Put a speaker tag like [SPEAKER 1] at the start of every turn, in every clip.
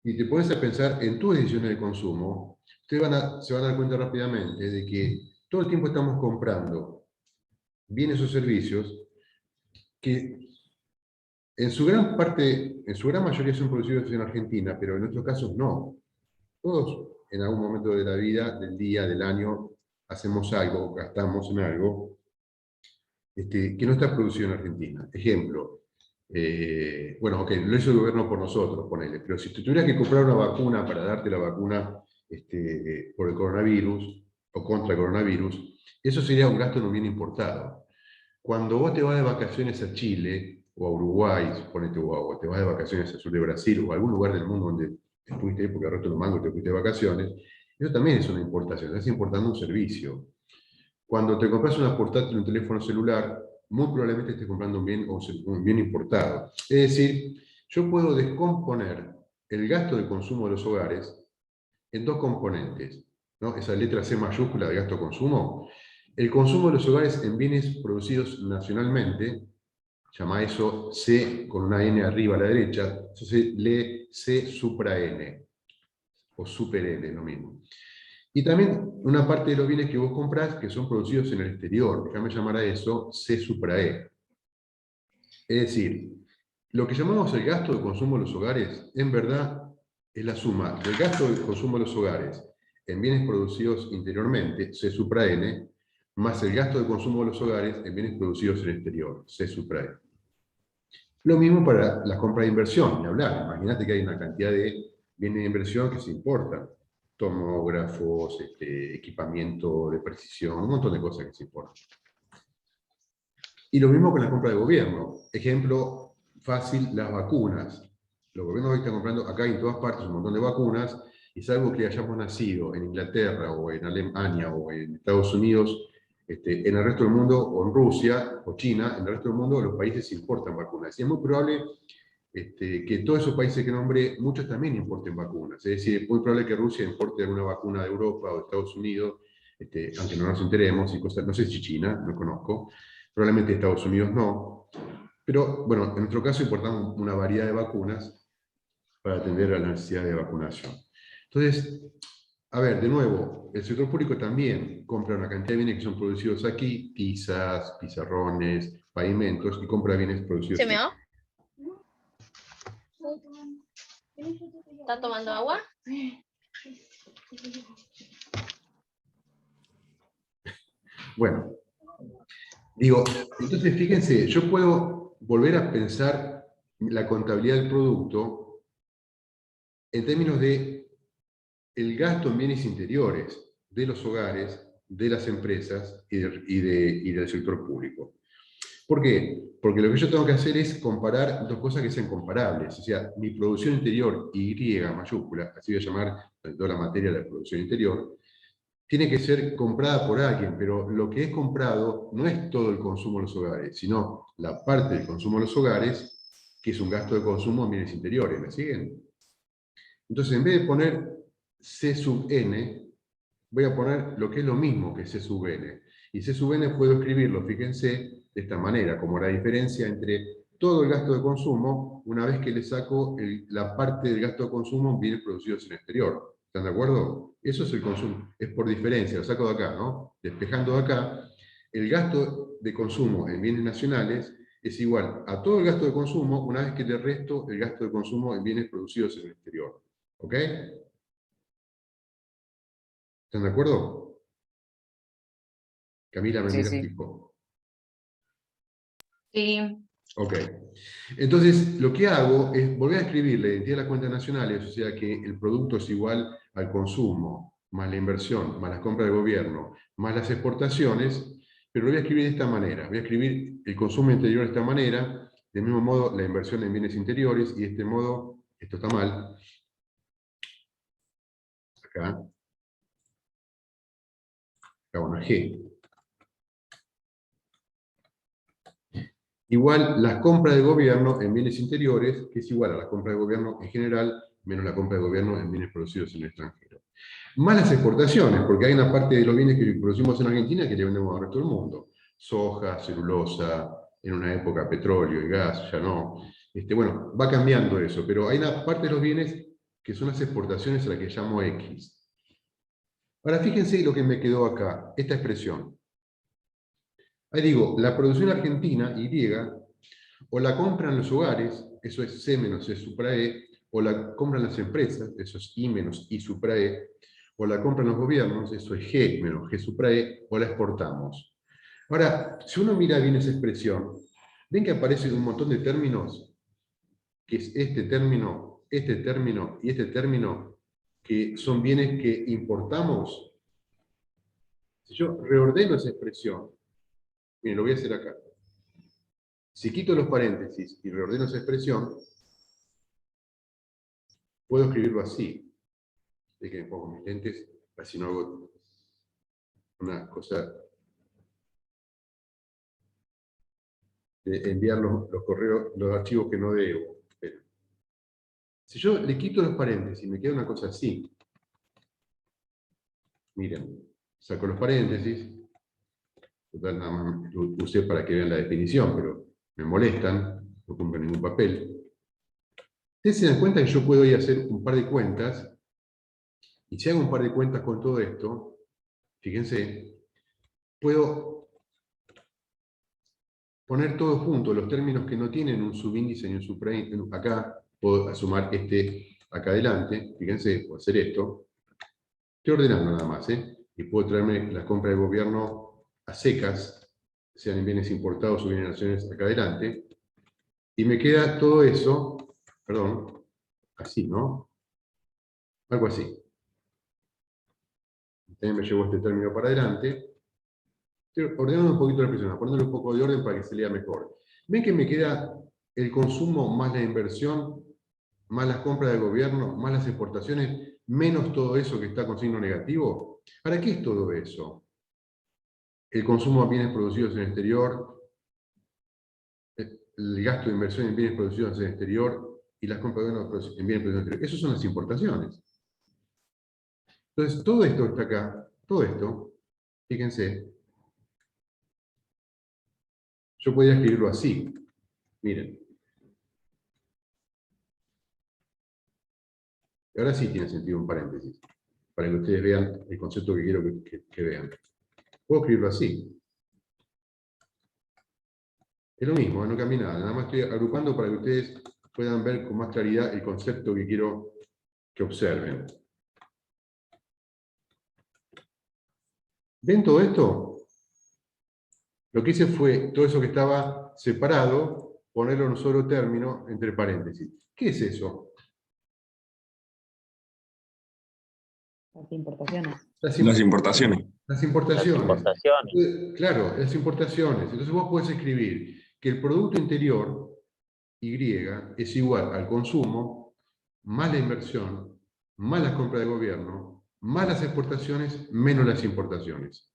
[SPEAKER 1] y te pones a pensar en tus decisiones de consumo, ustedes se van a dar cuenta rápidamente de que todo el tiempo estamos comprando bienes o servicios que en su gran parte, en su gran mayoría son producidos en Argentina, pero en nuestros casos no. Todos en algún momento de la vida, del día, del año, hacemos algo, gastamos en algo que no está producido en Argentina. Ejemplo, bueno, ok, lo hizo el gobierno por nosotros, ponele, pero si tú tuvieras que comprar una vacuna para darte la vacuna por el coronavirus o contra el coronavirus, eso sería un gasto en un bien importado. Cuando vos te vas de vacaciones a Chile o a Uruguay, suponete, o te vas de vacaciones al sur de Brasil o a algún lugar del mundo donde estuviste ahí porque agarraste los mangos y te fuiste de vacaciones, eso también es una importación, estás importando un servicio. Cuando te compras una portátil, un teléfono celular, muy probablemente estés comprando un bien, o un bien importado. Es decir, yo puedo descomponer el gasto de consumo de los hogares en dos componentes, ¿no? Esa letra C mayúscula de gasto-consumo. El consumo de los hogares en bienes producidos nacionalmente, llama eso C con una N arriba a la derecha, eso se lee C supra N, o super N, lo mismo. Y también una parte de los bienes que vos comprás que son producidos en el exterior, déjame llamar a eso C supra E. Es decir, lo que llamamos el gasto de consumo de los hogares, en verdad, es la suma del gasto de consumo de los hogares en bienes producidos interiormente, C supra N, más el gasto de consumo de los hogares en bienes producidos en el exterior, C supra E. Lo mismo para la compra de inversión, ni hablar. Imagínate que hay una cantidad de bienes de inversión que se importan. Tomógrafos, equipamiento de precisión, un montón de cosas que se importan. Y lo mismo con la compra de gobierno. Ejemplo fácil, las vacunas. Los gobiernos hoy están comprando acá en todas partes un montón de vacunas, y salvo que hayamos nacido en Inglaterra o en Alemania o en Estados Unidos, en el resto del mundo, o en Rusia o China, en el resto del mundo los países importan vacunas. Y es muy probable que todos esos países que nombré, muchos también importen vacunas. Es decir, es muy probable que Rusia importe alguna vacuna de Europa o de Estados Unidos, aunque no nos enteremos, y cosas, no sé si China, no conozco, probablemente Estados Unidos no. Pero bueno, en nuestro caso importamos una variedad de vacunas para atender a la necesidad de vacunación. Entonces, a ver, de nuevo, el sector público también compra una cantidad de bienes que son producidos aquí, tizas, pizarrones, pavimentos, y compra bienes producidos aquí.
[SPEAKER 2] ¿Está tomando agua?
[SPEAKER 1] Bueno, digo, entonces fíjense, yo puedo volver a pensar la contabilidad del producto en términos de el gasto en bienes interiores de los hogares, de las empresas y del sector público. ¿Por qué? Porque lo que yo tengo que hacer es comparar dos cosas que sean comparables. O sea, mi producción interior, Y mayúscula, así voy a llamar toda la materia de la producción interior, tiene que ser comprada por alguien, pero lo que es comprado no es todo el consumo de los hogares, sino la parte del consumo de los hogares, que es un gasto de consumo en bienes interiores. ¿Me siguen? Entonces, en vez de poner C sub n, voy a poner lo que es lo mismo que C sub n. Y C sub n puedo escribirlo, fíjense, de esta manera, como la diferencia entre todo el gasto de consumo, una vez que le saco la parte del gasto de consumo en bienes producidos en el exterior. ¿Están de acuerdo? Eso es el consumo, es por diferencia, lo saco de acá, ¿no? Despejando de acá, el gasto de consumo en bienes nacionales es igual a todo el gasto de consumo una vez que le resto el gasto de consumo en bienes producidos en el exterior. ¿Ok? ¿Están de acuerdo? Camila me mira fijo.
[SPEAKER 2] Sí.
[SPEAKER 1] Ok. Entonces, lo que hago es volver a escribir la identidad de las cuentas nacionales, o sea que el producto es igual al consumo, más la inversión, más las compras de gobierno, más las exportaciones, pero lo voy a escribir de esta manera. Voy a escribir el consumo interior de esta manera, del mismo modo la inversión en bienes interiores, y de este modo, esto está mal, acá una G. Igual las compras de gobierno en bienes interiores, que es igual a la compra de gobierno en general, menos la compra de gobierno en bienes producidos en el extranjero. Más las exportaciones, porque hay una parte de los bienes que producimos en Argentina que le vendemos al resto del mundo. Soja, celulosa, en una época petróleo y gas, ya no. Bueno, va cambiando eso, pero hay una parte de los bienes que son las exportaciones a las que llamo X. Ahora fíjense lo que me quedó acá, esta expresión. Ahí digo, la producción argentina, Y, o la compran los hogares, eso es C menos C supra E, o la compran las empresas, eso es I menos I supra E, o la compran los gobiernos, eso es G menos G supra E, o la exportamos. Ahora, si uno mira bien esa expresión, ven que aparecen un montón de términos, que es este término y este término, que son bienes que importamos. Si yo reordeno esa expresión, miren, lo voy a hacer acá. Si quito los paréntesis y reordeno esa expresión, puedo escribirlo así. De que me pongo mis lentes, así no hago una cosa de enviar los correos, los archivos que no debo. Pero, si yo le quito los paréntesis, me queda una cosa así. Miren, saco los paréntesis. Total, nada más lo usé para que vean la definición, pero me molestan, no cumplen ningún papel. Ustedes se dan cuenta que yo puedo ir a hacer un par de cuentas, y si hago un par de cuentas con todo esto, fíjense, puedo poner todos juntos los términos que no tienen un subíndice ni un supraíndice. Acá puedo sumar este acá adelante, fíjense, puedo hacer esto. Estoy ordenando nada más, y puedo traerme las compras del gobierno a secas, sean en bienes importados o bienes nacionales acá adelante, y me queda todo eso, perdón, así, ¿no? Algo así. También me llevo este término para adelante. Estoy ordenando un poquito la expresión, poniéndole un poco de orden para que se lea mejor. ¿Ven que me queda el consumo más la inversión, más las compras del gobierno, más las exportaciones, menos todo eso que está con signo negativo? ¿Para qué es todo eso? El consumo de bienes producidos en el exterior, el gasto de inversión en bienes producidos en el exterior y las compras de bienes en bienes producidos en el exterior. Esas son las importaciones. Entonces, todo esto está acá, todo esto, fíjense, yo podría escribirlo así. Miren. Ahora sí tiene sentido un paréntesis, para que ustedes vean el concepto que quiero que vean. Puedo escribirlo así. Es lo mismo, no cambia nada. Nada más estoy agrupando para que ustedes puedan ver con más claridad el concepto que quiero que observen. ¿Ven todo esto? Lo que hice fue, todo eso que estaba separado, ponerlo en un solo término entre paréntesis. ¿Qué es eso?
[SPEAKER 2] Las importaciones.
[SPEAKER 1] Las
[SPEAKER 3] Las importaciones.
[SPEAKER 1] Las importaciones.
[SPEAKER 4] Las importaciones.
[SPEAKER 1] Claro, las importaciones. Entonces vos podés escribir que el Producto Interior, Y, es igual al consumo, más la inversión, más las compras de gobierno, más las exportaciones, menos las importaciones.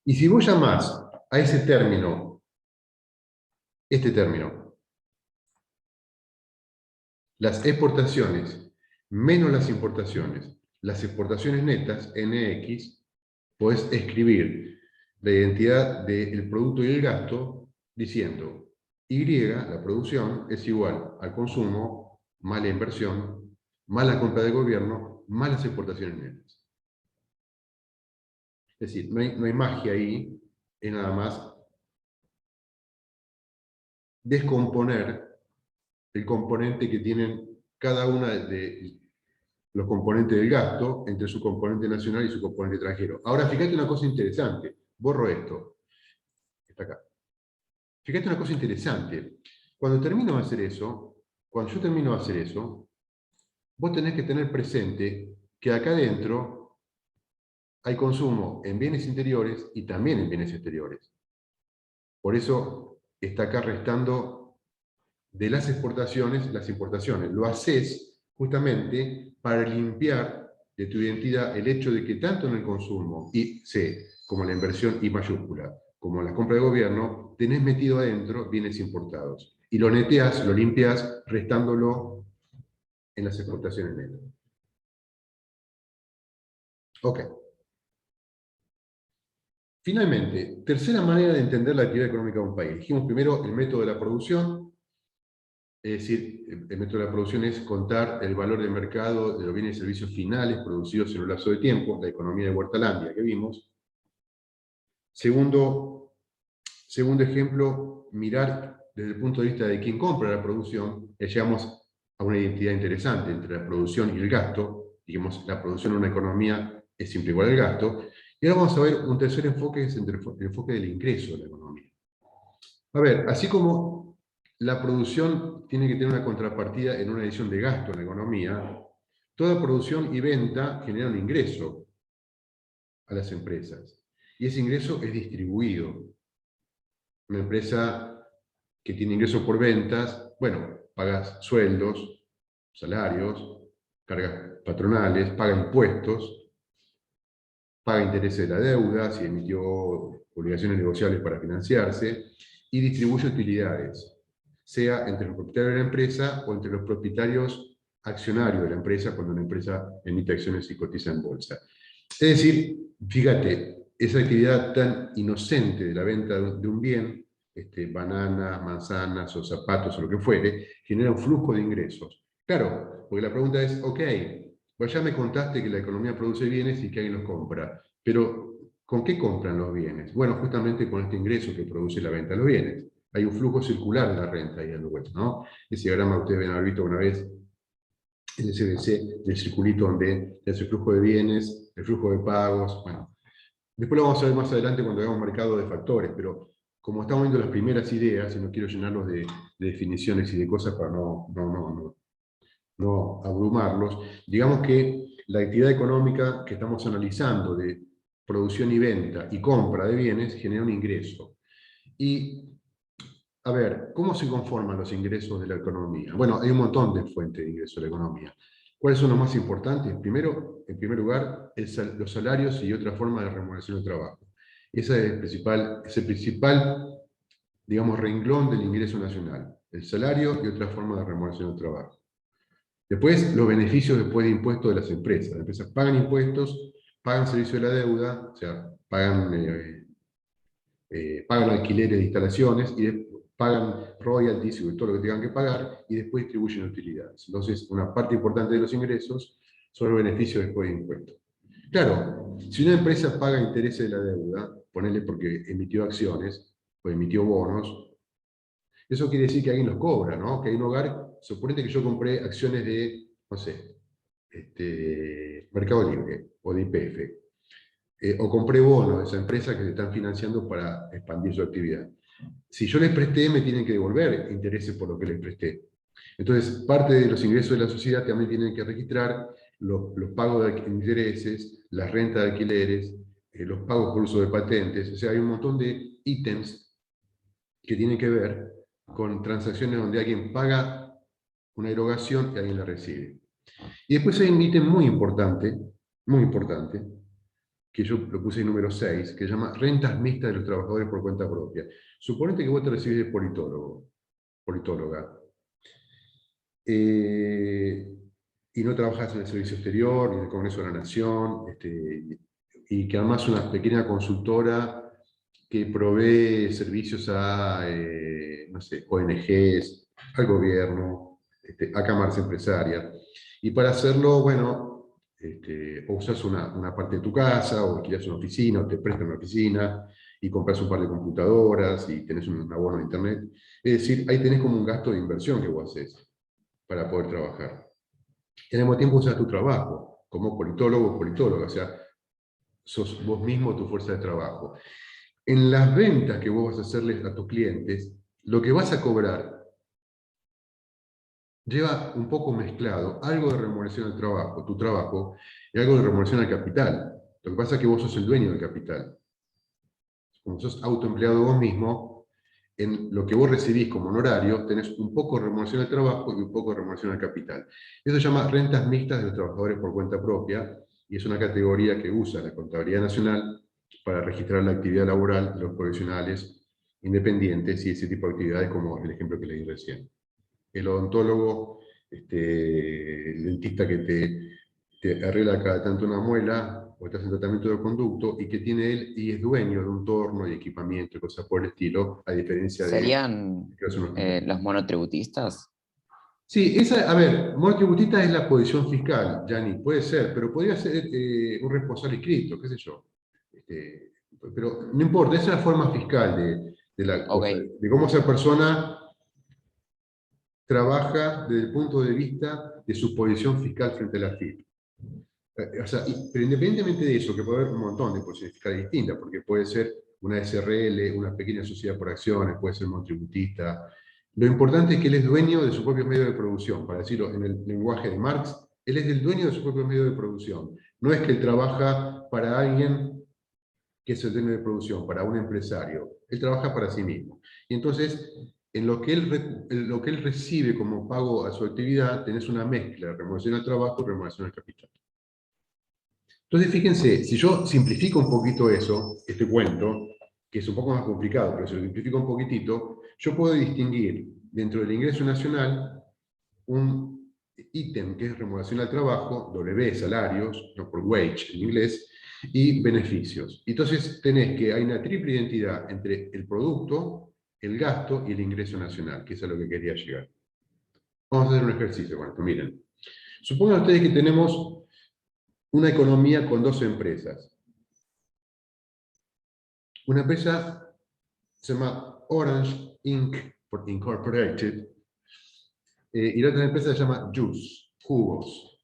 [SPEAKER 1] Y si vos llamás a ese término, este término, las exportaciones menos las exportaciones netas, NX, podés escribir la identidad del producto y el gasto diciendo Y, la producción, es igual al consumo, más la inversión, más la compra del gobierno, más las exportaciones netas. Es decir, no hay magia ahí, es nada más descomponer el componente que tienen cada una de los componentes del gasto entre su componente nacional y su componente extranjero. Ahora, fíjate una cosa interesante. Borro esto. Está acá. Fíjate una cosa interesante. Cuando termino de hacer eso, cuando yo termino de hacer eso, vos tenés que tener presente que acá adentro hay consumo en bienes interiores y también en bienes exteriores. Por eso está acá restando de las exportaciones las importaciones. Lo haces justamente para limpiar de tu identidad el hecho de que tanto en el consumo, y C, como la inversión I mayúscula, como en la compra de gobierno, tenés metido adentro bienes importados. Y lo neteas, lo limpias, restándolo en las exportaciones netas. Ok. Finalmente, tercera manera de entender la actividad económica de un país. Dijimos primero el método de la producción, Es decir, el método de la producción es contar el valor de mercado de los bienes y servicios finales producidos en un lapso de tiempo, la economía de Huertalandia que vimos. Segundo ejemplo, mirar desde el punto de vista de quien compra la producción, llegamos a una identidad interesante entre la producción y el gasto. Digamos, la producción en una economía es siempre igual al gasto. Y ahora vamos a ver un tercer enfoque, que es el enfoque del ingreso de la economía. A ver, así como la producción tiene que tener una contrapartida en una edición de gasto en la economía, toda producción y venta genera un ingreso a las empresas. Y ese ingreso es distribuido. Una empresa que tiene ingresos por ventas, bueno, paga sueldos, salarios, cargas patronales, paga impuestos, paga intereses de la deuda, si emitió obligaciones negociables para financiarse, y distribuye utilidades, sea entre los propietarios de la empresa o entre los propietarios accionarios de la empresa cuando una empresa emite acciones y cotiza en bolsa. Es decir, fíjate, esa actividad tan inocente de la venta de un bien, bananas, manzanas o zapatos o lo que fuere, genera un flujo de ingresos. Claro, porque la pregunta es, ok, pues ya me contaste que la economía produce bienes y que alguien los compra, pero ¿con qué compran los bienes? Bueno, justamente con este ingreso que produce la venta de los bienes. Hay un flujo circular de la renta ahí al vuelto, ¿no? Ese diagrama ustedes deben haber visto una vez, el SBC, el circulito donde es el flujo de bienes, el flujo de pagos, bueno. Después lo vamos a ver más adelante cuando hagamos mercado de factores, pero como estamos viendo las primeras ideas, y no quiero llenarlos de definiciones y de cosas para no abrumarlos, digamos que la actividad económica que estamos analizando de producción y venta y compra de bienes genera un ingreso. Y, a ver, ¿cómo se conforman los ingresos de la economía? Bueno, hay un montón de fuentes de ingresos de la economía. ¿Cuáles son los más importantes? Primero, en primer lugar, los salarios y otra forma de remuneración del trabajo. Ese es el principal, digamos, renglón del ingreso nacional. El salario y otra forma de remuneración del trabajo. Después, los beneficios después de impuestos de las empresas. Las empresas pagan impuestos, pagan servicio de la deuda, o sea, pagan alquileres de instalaciones y pagan royalties y todo lo que tengan que pagar y después distribuyen utilidades. Entonces, una parte importante de los ingresos son los beneficios después de impuestos. Claro, si una empresa paga intereses de la deuda, ponele porque emitió acciones o emitió bonos, eso quiere decir que alguien los cobra, ¿no? Que hay un hogar, suponete que yo compré acciones de, no sé, Mercado Libre o de YPF, o compré bonos de esa empresa que se están financiando para expandir su actividad. Si yo les presté, me tienen que devolver intereses por lo que les presté. Entonces, parte de los ingresos de la sociedad también tienen que registrar los pagos de intereses, las rentas de alquileres, los pagos por uso de patentes. O sea, hay un montón de ítems que tienen que ver con transacciones donde alguien paga una erogación y alguien la recibe. Y después hay un ítem muy importante, que yo lo puse en número 6, que se llama rentas mixtas de los trabajadores por cuenta propia. Suponete que vos te recibís de politóloga, y no trabajas en el Servicio Exterior, ni en el Congreso de la Nación, y que además una pequeña consultora que provee servicios a, no sé, ONGs, al gobierno, a cámaras empresarias. Y para hacerlo, bueno, o usas una parte de tu casa, o alquilas una oficina, o te prestan una oficina, y compras un par de computadoras, y tenés un abono de internet. Es decir, ahí tenés como un gasto de inversión que vos haces para poder trabajar. Y al mismo tiempo usas tu trabajo, como politólogo o politóloga, o sea, sos vos mismo tu fuerza de trabajo. En las ventas que vos vas a hacerles a tus clientes, lo que vas a cobrar lleva un poco mezclado algo de remuneración al trabajo, tu trabajo, y algo de remuneración al capital. Lo que pasa es que vos sos el dueño del capital. Como sos autoempleado vos mismo, en lo que vos recibís como honorario, tenés un poco de remuneración al trabajo y un poco de remuneración al capital. Eso se llama rentas mixtas de los trabajadores por cuenta propia, y es una categoría que usa la Contabilidad Nacional para registrar la actividad laboral de los profesionales independientes y ese tipo de actividades como el ejemplo que le di recién. El odontólogo, el dentista que te arregla cada tanto una muela o estás en tratamiento de conducto y que tiene él y es dueño de un torno y equipamiento y cosas por el estilo, a diferencia de
[SPEAKER 3] ¿Serían
[SPEAKER 1] que es un hospital.
[SPEAKER 3] los monotributistas?
[SPEAKER 1] Sí, esa, a ver, monotributista es la posición fiscal, Gianni, puede ser, pero podría ser un responsable inscrito, qué sé yo. Este, pero no importa, esa es la forma fiscal de la
[SPEAKER 3] Ok,
[SPEAKER 1] cosa, de cómo esa persona trabaja desde el punto de vista de su posición fiscal frente a la FIP. O sea, pero independientemente de eso, que puede haber un montón de posiciones fiscales distintas, porque puede ser una SRL, una pequeña sociedad por acciones, puede ser monotributista. Lo importante es que él es dueño de su propio medio de producción, para decirlo en el lenguaje de Marx, él es el dueño de su propio medio de producción. No es que él trabaja para alguien que es el dueño de producción, para un empresario. Él trabaja para sí mismo. Y entonces, en lo que él recibe como pago a su actividad, tenés una mezcla de remuneración al trabajo y remuneración al capital. Entonces, fíjense, si yo simplifico un poquito eso, este cuento, que es un poco más complicado, pero si lo simplifico un poquitito, yo puedo distinguir dentro del ingreso nacional un ítem que es remuneración al trabajo, W, salarios, no por wage en inglés, y beneficios. Entonces tenés que hay una triple identidad entre el producto, el gasto y el ingreso nacional, que es a lo que quería llegar. Vamos a hacer un ejercicio con esto, miren. Supongan ustedes que tenemos una economía con dos empresas. Una empresa se llama Orange Inc. por Incorporated, y la otra empresa se llama Juice, jugos.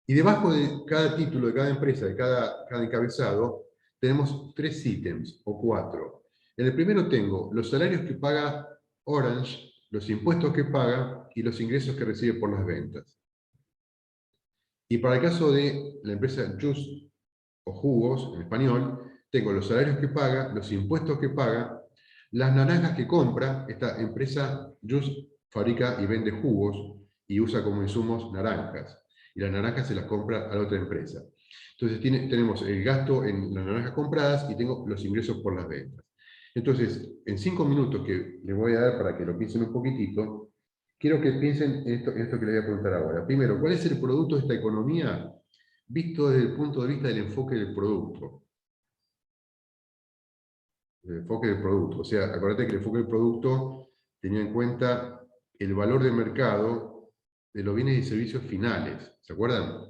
[SPEAKER 1] Y debajo de cada título, de cada empresa, de cada encabezado, tenemos tres ítems o cuatro. En el primero tengo los salarios que paga Orange, los impuestos que paga y los ingresos que recibe por las ventas. Y para el caso de la empresa Juice o jugos, en español, tengo los salarios que paga, los impuestos que paga, las naranjas que compra. Esta empresa Juice fabrica y vende jugos y usa como insumos naranjas. Y las naranjas se las compra a la otra empresa. Entonces tenemos el gasto en las naranjas compradas y tengo los ingresos por las ventas. Entonces, en 5 minutos que les voy a dar para que lo piensen un poquitito, quiero que piensen en esto que les voy a preguntar ahora. Primero, ¿cuál es el producto de esta economía visto desde el punto de vista del enfoque del producto? El enfoque del producto. O sea, acuérdate que el enfoque del producto tenía en cuenta el valor de mercado de los bienes y servicios finales. ¿Se acuerdan?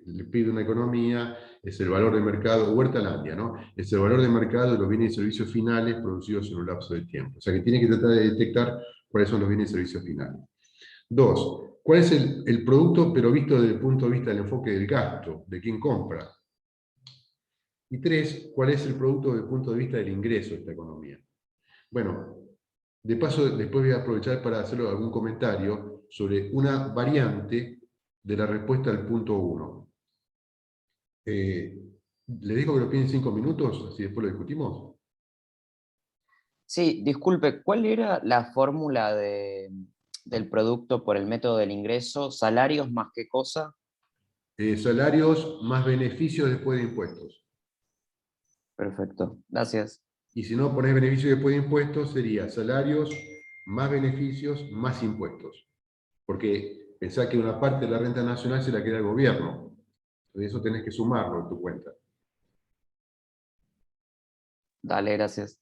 [SPEAKER 1] El PIB de una economía es el valor de mercado, Huertalandia, ¿no? Es el valor de mercado de los bienes y servicios finales producidos en un lapso de tiempo. O sea, que tiene que tratar de detectar cuáles son los bienes y servicios finales. Dos, ¿cuál es el producto, pero visto desde el punto de vista del enfoque del gasto, de quién compra? Y tres, ¿cuál es el producto desde el punto de vista del ingreso de esta economía? Bueno, de paso, después voy a aprovechar para hacer algún comentario sobre una variante de la respuesta al punto 1. ¿Le digo que lo piden 5 minutos? Así después lo discutimos.
[SPEAKER 3] sí, disculpe, ¿cuál era la fórmula del producto por el método del ingreso? ¿Salarios más qué cosa?
[SPEAKER 1] Salarios más beneficios después de impuestos.
[SPEAKER 3] Perfecto, gracias.
[SPEAKER 1] Y si no pones beneficios después de impuestos, sería salarios más beneficios más impuestos. Porque pensá que una parte de la renta nacional se la queda el gobierno. De eso tenés que sumarlo en tu cuenta.
[SPEAKER 3] Dale, gracias.